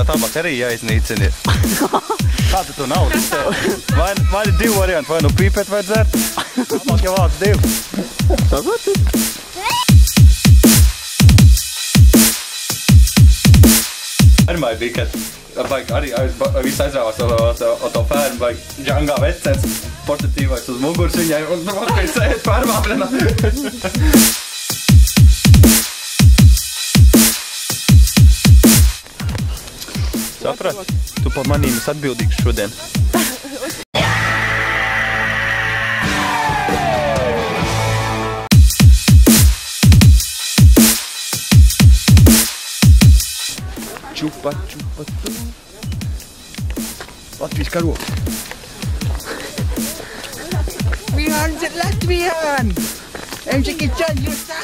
tā baterija jāiznīcina. Kā tu to naudu iztēli? Vai ir divi varianti, vai nu pīpēt vai dzert? Labāk jau vāc divi. Sagoti? Pirmai bija, kad arī viss aizrāvās to fērmu, vai džangā vecens portatīvais uz muguras viņai, un vakar sēd pārvāprenā. Saprat, tu par manīm esi atbildīgs šodien. Čupa, čupa, tu. Latvijas karogs. Latvian, Latvian! I'm Jackie Chan, you stop!